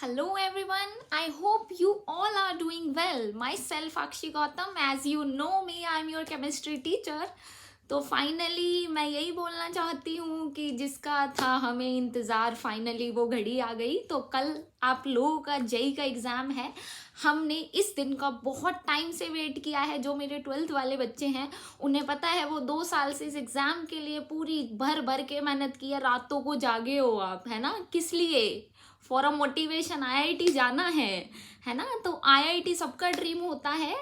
Hello everyone, I hope you all are doing well. Myself Akshi Gautam, as you know me, I am your chemistry teacher. तो finally मैं यही बोलना चाहती हूँ कि जिसका था हमें इंतज़ार फाइनली वो घड़ी आ गई। तो कल आप लोगों का जेई का एग्ज़ाम है। हमने इस दिन का बहुत टाइम से वेट किया है। जो मेरे 12th वाले बच्चे हैं उन्हें पता है, वो 2 साल से इस एग्ज़ाम के लिए पूरी भर भर के मेहनत की है। रातों को जागे हो आप, है ना, किस लिए? For a motivation. आईआईटी जाना है ना। तो आईआईटी सबका ड्रीम होता है।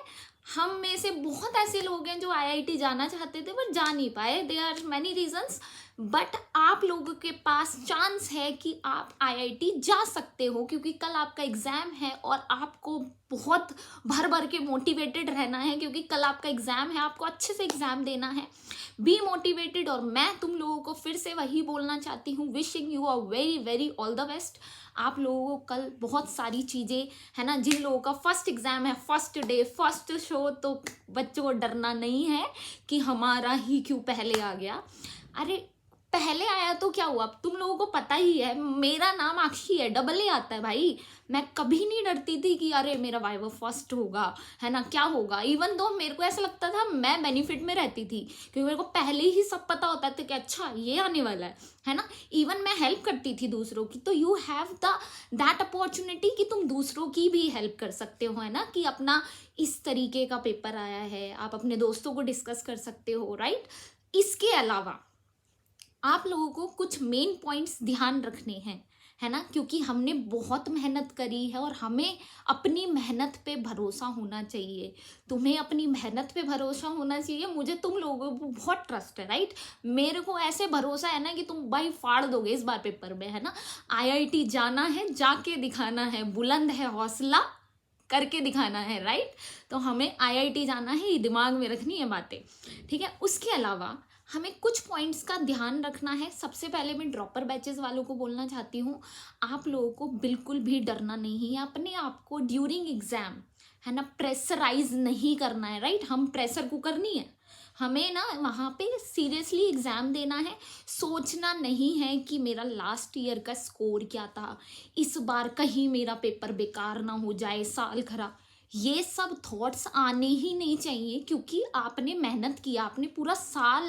हम में से बहुत ऐसे लोग हैं जो आईआईटी जाना चाहते थे पर जा नहीं पाए। There are many reasons, but आप लोगों के पास चांस है कि आप आईआईटी जा सकते हो, क्योंकि कल आपका एग्जाम है और आपको बहुत भर भर के मोटिवेटेड रहना है, क्योंकि कल आपका एग्जाम है, आपको अच्छे से एग्जाम देना है। Be motivated. और मैं तुम लोगों को फिर से वही बोलना चाहती हूँ, wishing you a very very all the best. आप लोगों को कल बहुत सारी चीज़ें, है ना, जिन लोगों का फर्स्ट एग्जाम है, फर्स्ट डे, फर्स्ट शो, तो बच्चों को डरना नहीं है कि हमारा ही क्यों पहले आ गया। अरे पहले आया तो क्या हुआ, तुम लोगों को पता ही है मेरा नाम आक्षी है, डबल ए आता है भाई। मैं कभी नहीं डरती थी कि अरे मेरा वाइवा फर्स्ट होगा, है ना, क्या होगा। इवन दो मेरे को ऐसा लगता था मैं बेनिफिट में रहती थी, क्योंकि मेरे को पहले ही सब पता होता था कि अच्छा ये आने वाला है ना। इवन मैं हेल्प करती थी दूसरों की। तो you have the that opportunity कि तुम दूसरों की भी हेल्प कर सकते हो, है ना, कि अपना इस तरीके का पेपर आया है, आप अपने दोस्तों को डिस्कस कर सकते हो, राइट। इसके अलावा आप लोगों को कुछ मेन पॉइंट्स ध्यान रखने हैं, है ना, क्योंकि हमने बहुत मेहनत करी है और हमें अपनी मेहनत पे भरोसा होना चाहिए। तुम्हें अपनी मेहनत पे भरोसा होना चाहिए। मुझे तुम लोगों को बहुत ट्रस्ट है, राइट। मेरे को ऐसे भरोसा है ना कि तुम भाई फाड़ दोगे इस बार पेपर में, है ना। आईआईटी जाना है, जाके दिखाना है, बुलंद है हौसला, करके दिखाना है, राइट। तो हमें आईआईटी जाना है, ये दिमाग में रखनी है बातें, ठीक है। उसके अलावा हमें कुछ पॉइंट्स का ध्यान रखना है। सबसे पहले मैं ड्रॉपर बैचेस वालों को बोलना चाहती हूँ, आप लोगों को बिल्कुल भी डरना नहीं है। अपने आप को ड्यूरिंग एग्जाम, है ना, प्रेशराइज नहीं करना है, राइट। हम प्रेशर कुकर नहीं है, हमें ना वहाँ पे सीरियसली एग्ज़ाम देना है। सोचना नहीं है कि मेरा लास्ट ईयर का स्कोर क्या था, इस बार कहीं मेरा पेपर बेकार ना हो जाए, साल खराब, ये सब थॉट्स आने ही नहीं चाहिए। क्योंकि आपने मेहनत किया, आपने पूरा साल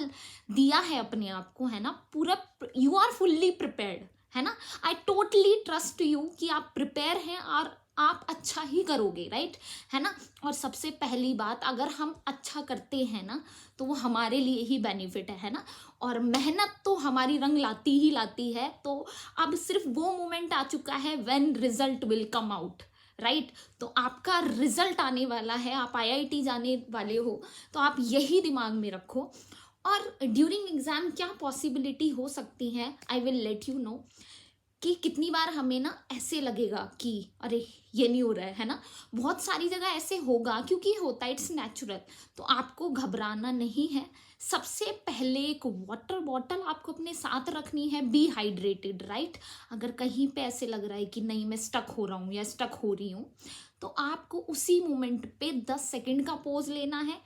दिया है अपने आप को, है ना, पूरा, यू आर फुल्ली प्रिपेयर्ड, है ना। आई टोटली ट्रस्ट यू कि आप प्रिपेयर हैं और आप अच्छा ही करोगे, राइट, है ना। और सबसे पहली बात, अगर हम अच्छा करते हैं ना तो वो हमारे लिए ही बेनिफिट है ना। और मेहनत तो हमारी रंग लाती ही लाती है। तो अब सिर्फ वो मोमेंट आ चुका है when result will come out, right. तो आपका रिजल्ट आने वाला है, आप आईआईटी जाने वाले हो, तो आप यही दिमाग में रखो। और ड्यूरिंग एग्जाम क्या पॉसिबिलिटी हो सकती है, I will let you know, कि कितनी बार हमें ना ऐसे लगेगा कि अरे ये नहीं हो रहा है ना। बहुत सारी जगह ऐसे होगा, क्योंकि होता है, इट्स नेचुरल। तो आपको घबराना नहीं है। सबसे पहले एक वाटर बॉटल आपको अपने साथ रखनी है। Be hydrated, right. अगर कहीं पे ऐसे लग रहा है कि नहीं मैं स्टक हो रहा हूँ या स्टक हो रही हूँ, तो आपको उसी मोमेंट पे 10 सेकंड का पोज लेना है,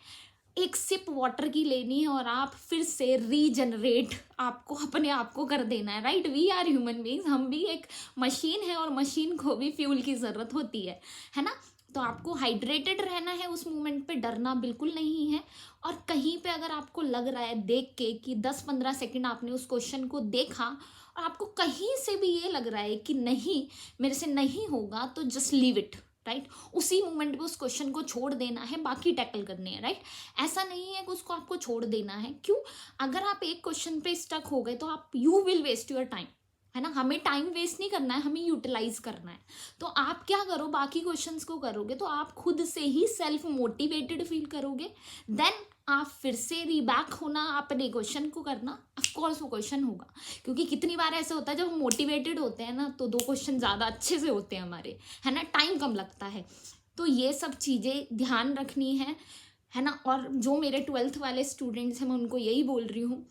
एक सिप वाटर की लेनी है और आप फिर से रीजनरेट आपको अपने आप को कर देना है, right. We are human beings, हम भी एक मशीन है और मशीन को भी फ्यूल की ज़रूरत होती है ना। तो आपको हाइड्रेटेड रहना है, उस मोमेंट पे डरना बिल्कुल नहीं है। और कहीं पे अगर आपको लग रहा है देख के कि 10-15 सेकंड आपने उस क्वेश्चन को देखा और आपको कहीं से भी ये लग रहा है कि नहीं मेरे से नहीं होगा, तो जस्ट लीव इट, राइट। उसी मोमेंट पे उस क्वेश्चन को छोड़ देना है, बाकी टैकल करने हैं, राइट। ऐसा नहीं है कि उसको आपको छोड़ देना है। क्यों? अगर आप एक क्वेश्चन पे स्टक हो गए तो आप, you will waste your time, है ना। हमें टाइम वेस्ट नहीं करना है, हमें यूटिलाइज करना है। तो आप क्या करो, बाकी क्वेश्चंस को करोगे तो आप खुद से ही सेल्फ मोटिवेटेड फील करोगे। देन आप फिर से रीबैक होना, अपने क्वेश्चन को करना, ऑफकोर्स वो क्वेश्चन होगा। क्योंकि कितनी बार ऐसा होता है जब हम मोटिवेटेड होते हैं ना तो 2 क्वेश्चन ज़्यादा अच्छे से होते हैं हमारे, है ना, टाइम कम लगता है। तो ये सब चीज़ें ध्यान रखनी है ना। और जो मेरे 12th वाले स्टूडेंट्स हैं मैं उनको यही बोल रही हूँ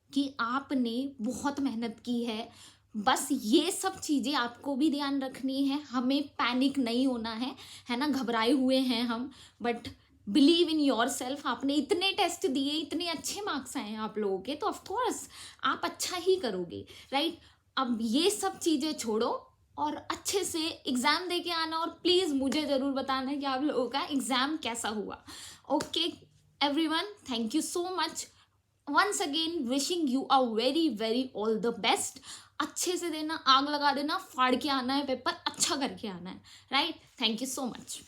कि आपने बहुत मेहनत की है। बस ये सब चीज़ें आपको भी ध्यान रखनी है, हमें पैनिक नहीं होना है ना। घबराए हुए हैं हम, but believe in your self. आपने इतने टेस्ट दिए, इतने अच्छे मार्क्स आए हैं आप लोगों के, तो ऑफकोर्स आप अच्छा ही करोगे, राइट। अब ये सब चीज़ें छोड़ो, और अच्छे से एग्ज़ाम दे के आना, और प्लीज़ मुझे ज़रूर बताना कि आप लोगों का एग्ज़ाम कैसा हुआ. Okay everyone, thank you so much. Once again wishing you a very very all the best. अच्छे से देना, आग लगा देना, फाड़ के आना है पेपर, अच्छा करके आना है. Right, thank you so much.